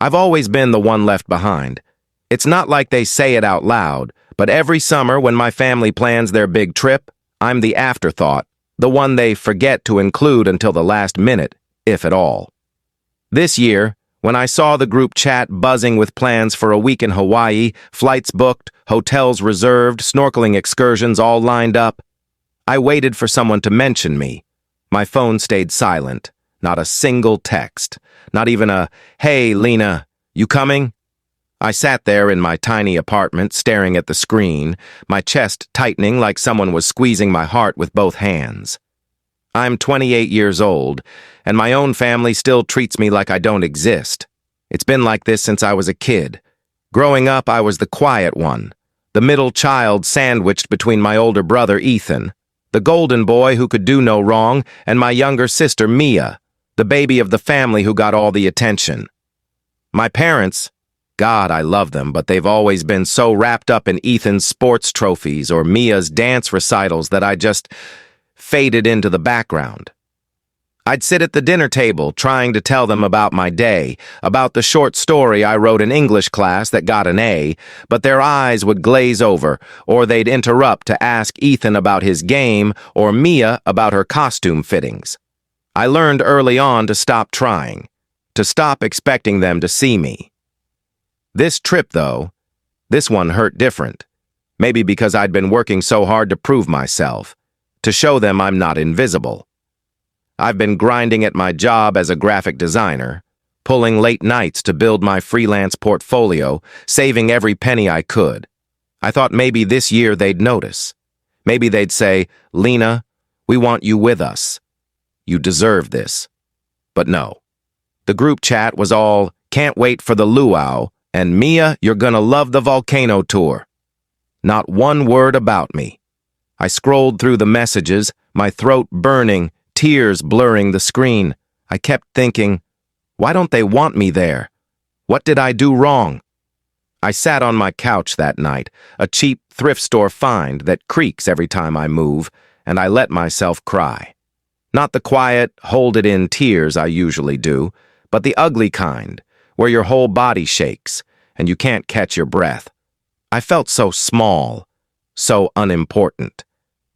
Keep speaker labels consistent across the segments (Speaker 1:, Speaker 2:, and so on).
Speaker 1: I've always been the one left behind. It's not like they say it out loud, but every summer when my family plans their big trip, I'm the afterthought, the one they forget to include until the last minute, if at all. This year, when I saw the group chat buzzing with plans for a week in Hawaii, flights booked, hotels reserved, snorkeling excursions all lined up, I waited for someone to mention me. My phone stayed silent. Not a single text. Not even a, "Hey, Lena, you coming?" I sat there in my tiny apartment, staring at the screen, my chest tightening like someone was squeezing my heart with both hands. I'm 28 years old, and my own family still treats me like I don't exist. It's been like this since I was a kid. Growing up, I was the quiet one, the middle child sandwiched between my older brother, Ethan, the golden boy who could do no wrong, and my younger sister, Mia, the baby of the family who got all the attention. My parents, God, I love them, but they've always been so wrapped up in Ethan's sports trophies or Mia's dance recitals that I just faded into the background. I'd sit at the dinner table trying to tell them about my day, about the short story I wrote in English class that got an A, but their eyes would glaze over, or they'd interrupt to ask Ethan about his game or Mia about her costume fittings. I learned early on to stop trying, to stop expecting them to see me. This trip, though, this one hurt different. Maybe because I'd been working so hard to prove myself, to show them I'm not invisible. I've been grinding at my job as a graphic designer, pulling late nights to build my freelance portfolio, saving every penny I could. I thought maybe this year they'd notice. Maybe they'd say, "Lena, we want you with us. You deserve this." But no. The group chat was all, "Can't wait for the luau," and "Mia, you're gonna love the volcano tour." Not one word about me. I scrolled through the messages, my throat burning, tears blurring the screen. I kept thinking, why don't they want me there? What did I do wrong? I sat on my couch that night, a cheap thrift store find that creaks every time I move, and I let myself cry. Not the quiet, hold-it-in tears I usually do, but the ugly kind, where your whole body shakes and you can't catch your breath. I felt so small, so unimportant,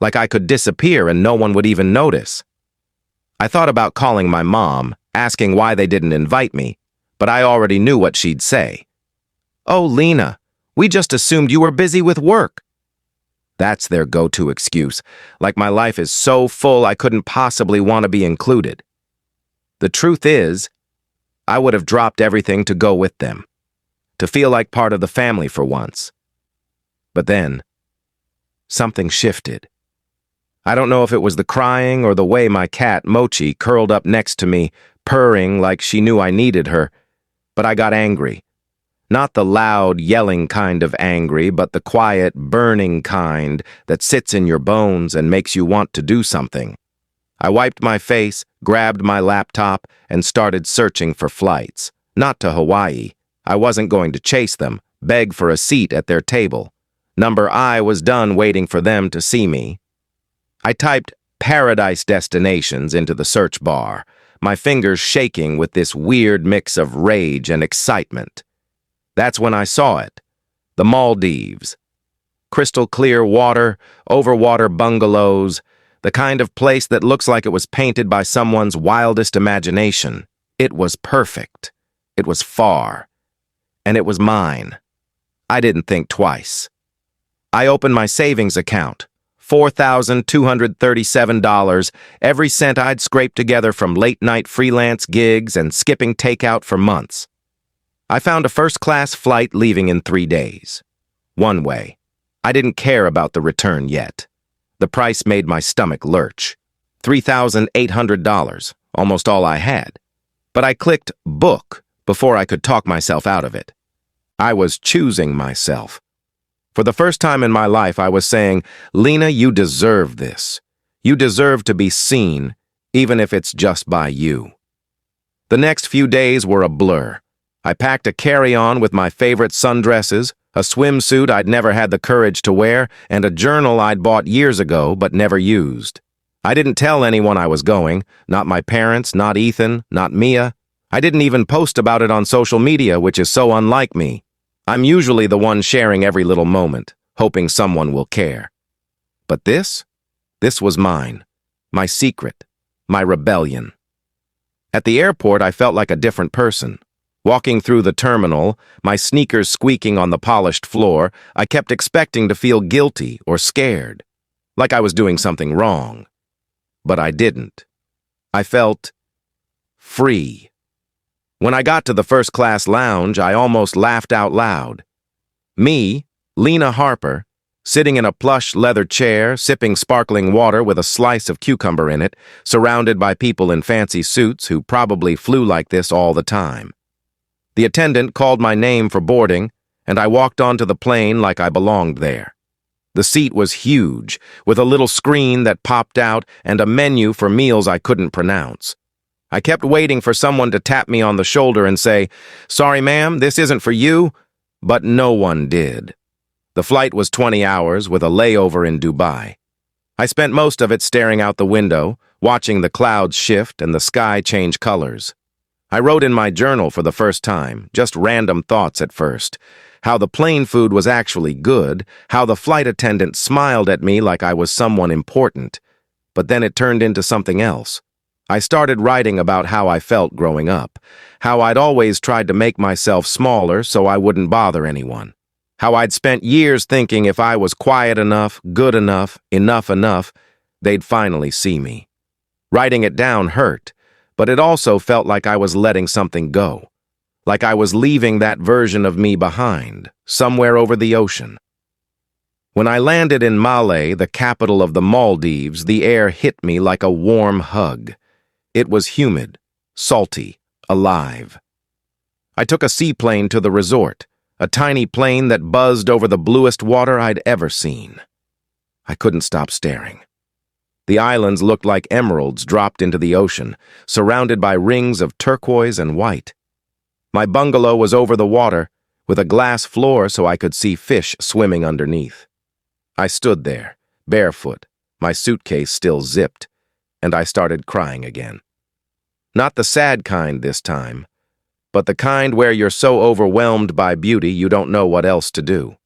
Speaker 1: like I could disappear and no one would even notice. I thought about calling my mom, asking why they didn't invite me, but I already knew what she'd say. "Oh, Lena, we just assumed you were busy with work." That's their go-to excuse, like my life is so full I couldn't possibly want to be included. The truth is, I would have dropped everything to go with them, to feel like part of the family for once. But then, something shifted. I don't know if it was the crying or the way my cat, Mochi, curled up next to me, purring like she knew I needed her, but I got angry. Not the loud, yelling kind of angry, but the quiet, burning kind that sits in your bones and makes you want to do something. I wiped my face, grabbed my laptop, and started searching for flights. Not to Hawaii. I wasn't going to chase them, beg for a seat at their table. Number I was done waiting for them to see me. I typed paradise destinations into the search bar, my fingers shaking with this weird mix of rage and excitement. That's when I saw it. The Maldives. Crystal clear water, overwater bungalows, the kind of place that looks like it was painted by someone's wildest imagination. It was perfect. It was far. And it was mine. I didn't think twice. I opened my savings account. $4,237, every cent I'd scraped together from late-night freelance gigs and skipping takeout for months. I found a first-class flight leaving in 3 days. One way. I didn't care about the return yet. The price made my stomach lurch. $3,800, almost all I had. But I clicked book before I could talk myself out of it. I was choosing myself. For the first time in my life, I was saying, "Lena, you deserve this. You deserve to be seen, even if it's just by you." The next few days were a blur. I packed a carry-on with my favorite sundresses, a swimsuit I'd never had the courage to wear, and a journal I'd bought years ago but never used. I didn't tell anyone I was going, not my parents, not Ethan, not Mia. I didn't even post about it on social media, which is so unlike me. I'm usually the one sharing every little moment, hoping someone will care. But this was mine, my secret, my rebellion. At the airport, I felt like a different person. Walking through the terminal, my sneakers squeaking on the polished floor, I kept expecting to feel guilty or scared, like I was doing something wrong. But I didn't. I felt free. When I got to the first-class lounge, I almost laughed out loud. Me, Lena Harper, sitting in a plush leather chair, sipping sparkling water with a slice of cucumber in it, surrounded by people in fancy suits who probably flew like this all the time. The attendant called my name for boarding, and I walked onto the plane like I belonged there. The seat was huge, with a little screen that popped out and a menu for meals I couldn't pronounce. I kept waiting for someone to tap me on the shoulder and say, "Sorry, ma'am, this isn't for you," but no one did. The flight was 20 hours with a layover in Dubai. I spent most of it staring out the window, watching the clouds shift and the sky change colors. I wrote in my journal for the first time, just random thoughts at first. How the plane food was actually good, how the flight attendant smiled at me like I was someone important. But then it turned into something else. I started writing about how I felt growing up, how I'd always tried to make myself smaller so I wouldn't bother anyone, how I'd spent years thinking if I was quiet enough, good enough, enough, they'd finally see me. Writing it down hurt, but it also felt like I was letting something go, like I was leaving that version of me behind, somewhere over the ocean. When I landed in Malé, the capital of the Maldives, the air hit me like a warm hug. It was humid, salty, alive. I took a seaplane to the resort, a tiny plane that buzzed over the bluest water I'd ever seen. I couldn't stop staring. The islands looked like emeralds dropped into the ocean, surrounded by rings of turquoise and white. My bungalow was over the water, with a glass floor so I could see fish swimming underneath. I stood there, barefoot, my suitcase still zipped, and I started crying again. Not the sad kind this time, but the kind where you're so overwhelmed by beauty you don't know what else to do.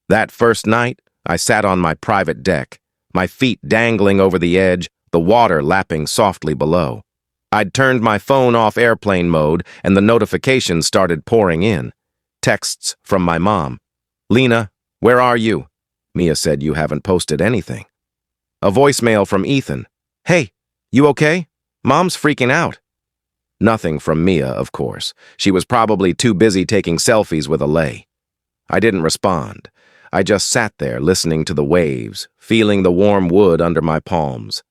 Speaker 1: That first night, I sat on my private deck, my feet dangling over the edge, the water lapping softly below. I'd turned my phone off airplane mode and the notifications started pouring in. Texts from my mom. "Lena, where are you?" Mia said, "You haven't posted anything." A voicemail from Ethan. "Hey, you okay? Mom's freaking out." Nothing from Mia, of course. She was probably too busy taking selfies with Alay. I didn't respond. I just sat there listening to the waves, feeling the warm wood under my palms.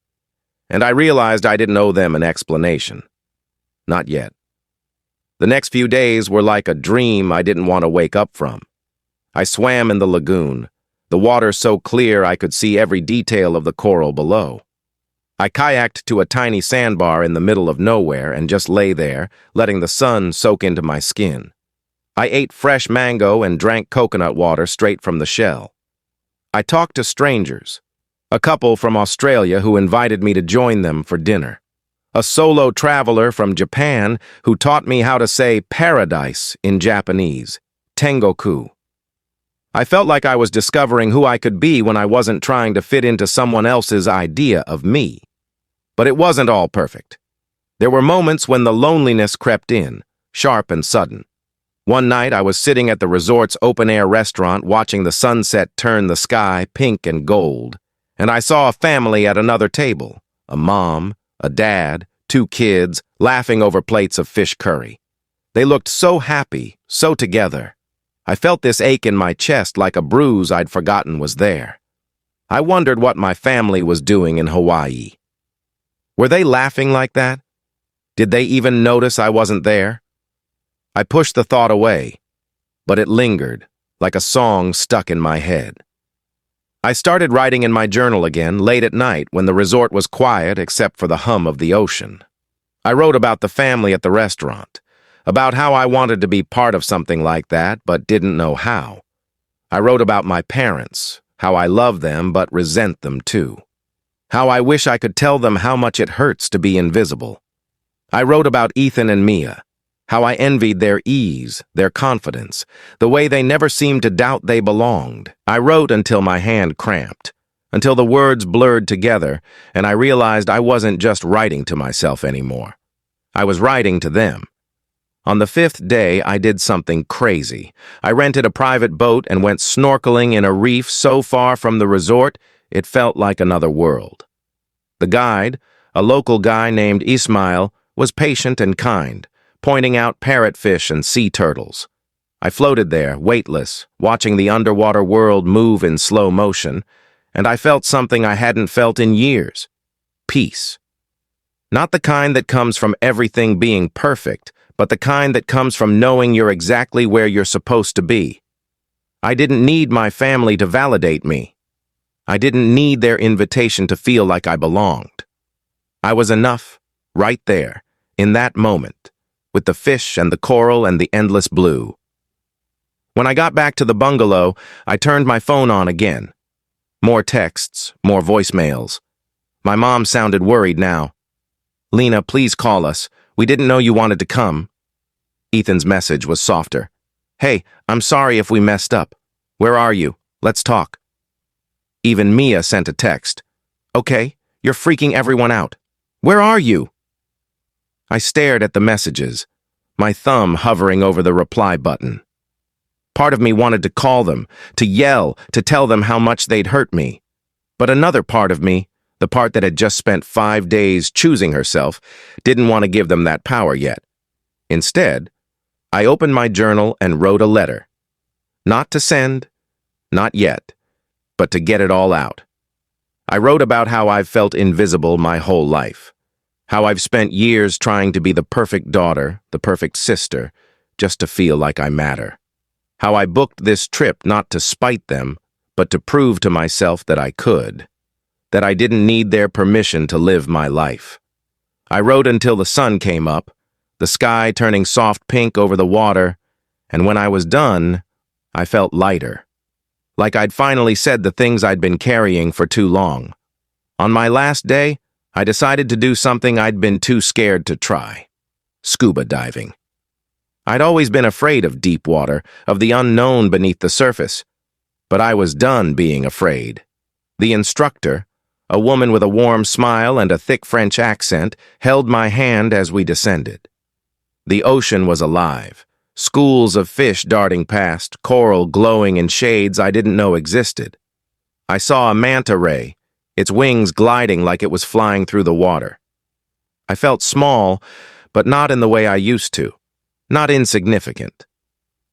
Speaker 1: And I realized I didn't owe them an explanation. Not yet. The next few days were like a dream I didn't want to wake up from. I swam in the lagoon, the water so clear I could see every detail of the coral below. I kayaked to a tiny sandbar in the middle of nowhere and just lay there, letting the sun soak into my skin. I ate fresh mango and drank coconut water straight from the shell. I talked to strangers, a couple from Australia who invited me to join them for dinner, a solo traveler from Japan who taught me how to say paradise in Japanese, tengoku. I felt like I was discovering who I could be when I wasn't trying to fit into someone else's idea of me. But it wasn't all perfect. There were moments when the loneliness crept in, sharp and sudden. One night I was sitting at the resort's open-air restaurant watching the sunset turn the sky pink and gold, and I saw a family at another table, a mom, a dad, 2 kids, laughing over plates of fish curry. They looked so happy, so together. I felt this ache in my chest like a bruise I'd forgotten was there. I wondered what my family was doing in Hawaii. Were they laughing like that? Did they even notice I wasn't there? I pushed the thought away, but it lingered, like a song stuck in my head. I started writing in my journal again late at night when the resort was quiet except for the hum of the ocean. I wrote about the family at the restaurant, about how I wanted to be part of something like that but didn't know how. I wrote about my parents, how I love them but resent them too. How I wish I could tell them how much it hurts to be invisible. I wrote about Ethan and Mia, how I envied their ease, their confidence, the way they never seemed to doubt they belonged. I wrote until my hand cramped, until the words blurred together, and I realized I wasn't just writing to myself anymore. I was writing to them. On the 5th day, I did something crazy. I rented a private boat and went snorkeling in a reef so far from the resort, it felt like another world. The guide, a local guy named Ismail, was patient and kind, pointing out parrotfish and sea turtles. I floated there, weightless, watching the underwater world move in slow motion, and I felt something I hadn't felt in years. Peace. Not the kind that comes from everything being perfect, but the kind that comes from knowing you're exactly where you're supposed to be. I didn't need my family to validate me. I didn't need their invitation to feel like I belonged. I was enough, right there, in that moment, with the fish and the coral and the endless blue. When I got back to the bungalow, I turned my phone on again. More texts, more voicemails. My mom sounded worried now. "Lena, please call us. We didn't know you wanted to come." Ethan's message was softer. "Hey, I'm sorry if we messed up. Where are you? Let's talk." Even Mia sent a text. "Okay, you're freaking everyone out. Where are you?" I stared at the messages, my thumb hovering over the reply button. Part of me wanted to call them, to yell, to tell them how much they'd hurt me. But another part of me, the part that had just spent 5 days choosing herself, didn't want to give them that power yet. Instead, I opened my journal and wrote a letter. Not to send, not yet, but to get it all out. I wrote about how I've felt invisible my whole life. How I've spent years trying to be the perfect daughter, the perfect sister, just to feel like I matter. How I booked this trip not to spite them, but to prove to myself that I could. That I didn't need their permission to live my life. I wrote until the sun came up, the sky turning soft pink over the water, and when I was done, I felt lighter. Like I'd finally said the things I'd been carrying for too long. On my last day, I decided to do something I'd been too scared to try. Scuba diving. I'd always been afraid of deep water, of the unknown beneath the surface. But I was done being afraid. The instructor, a woman with a warm smile and a thick French accent, held my hand as we descended. The ocean was alive. Schools of fish darting past, coral glowing in shades I didn't know existed. I saw a manta ray, its wings gliding like it was flying through the water. I felt small, but not in the way I used to. Not insignificant.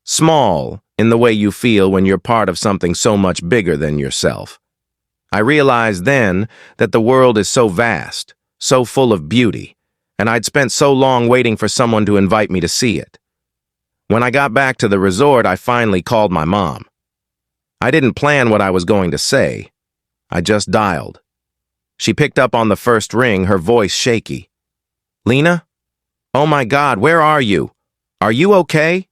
Speaker 1: Small in the way you feel when you're part of something so much bigger than yourself. I realized then that the world is so vast, so full of beauty, and I'd spent so long waiting for someone to invite me to see it. When I got back to the resort, I finally called my mom. I didn't plan what I was going to say. I just dialed. She picked up on the first ring, her voice shaky. "Lena? Oh my God, where are you? Are you okay?"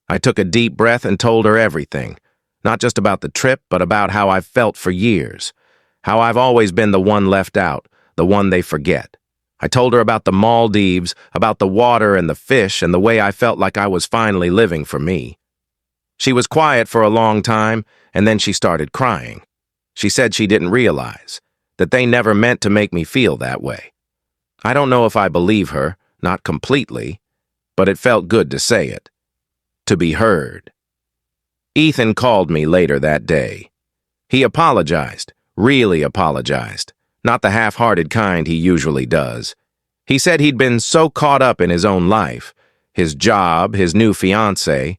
Speaker 1: I took a deep breath and told her everything. Not just about the trip, but about how I've felt for years. How I've always been the one left out, the one they forget. I told her about the Maldives, about the water and the fish, and the way I felt like I was finally living for me. She was quiet for a long time, and then she started crying. She said she didn't realize, that they never meant to make me feel that way. I don't know if I believe her, not completely, but it felt good to say it. To be heard. Ethan called me later that day. He apologized, really apologized, not the half-hearted kind he usually does. He said he'd been so caught up in his own life, his job, his new fiancée,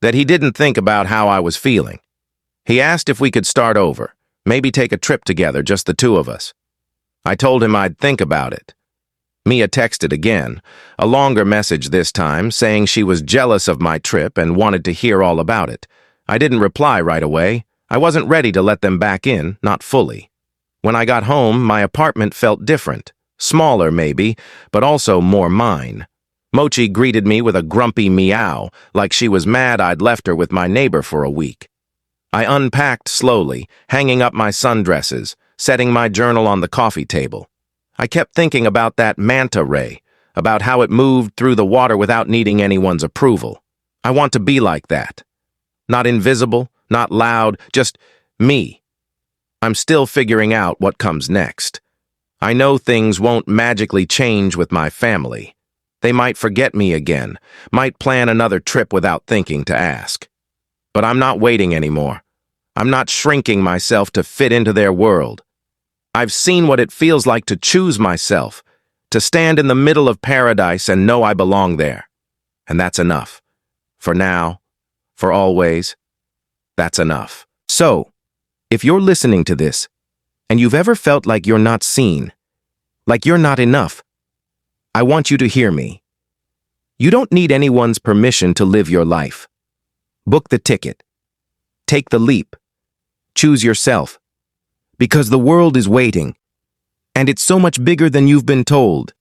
Speaker 1: that he didn't think about how I was feeling. He asked if we could start over, maybe take a trip together, just the two of us. I told him I'd think about it. Mia texted again, a longer message this time, saying she was jealous of my trip and wanted to hear all about it. I didn't reply right away. I wasn't ready to let them back in, not fully. When I got home, my apartment felt different. Smaller, maybe, but also more mine. Mochi greeted me with a grumpy meow, like she was mad I'd left her with my neighbor for a week. I unpacked slowly, hanging up my sundresses, setting my journal on the coffee table. I kept thinking about that manta ray, about how it moved through the water without needing anyone's approval. I want to be like that. Not invisible, not loud, just me. I'm still figuring out what comes next. I know things won't magically change with my family. They might forget me again, might plan another trip without thinking to ask. But I'm not waiting anymore. I'm not shrinking myself to fit into their world. I've seen what it feels like to choose myself, to stand in the middle of paradise and know I belong there. And that's enough. For now, for always, that's enough. So, if you're listening to this, and you've ever felt like you're not seen, like you're not enough, I want you to hear me. You don't need anyone's permission to live your life. Book the ticket. Take the leap. Choose yourself. Because the world is waiting, and it's so much bigger than you've been told.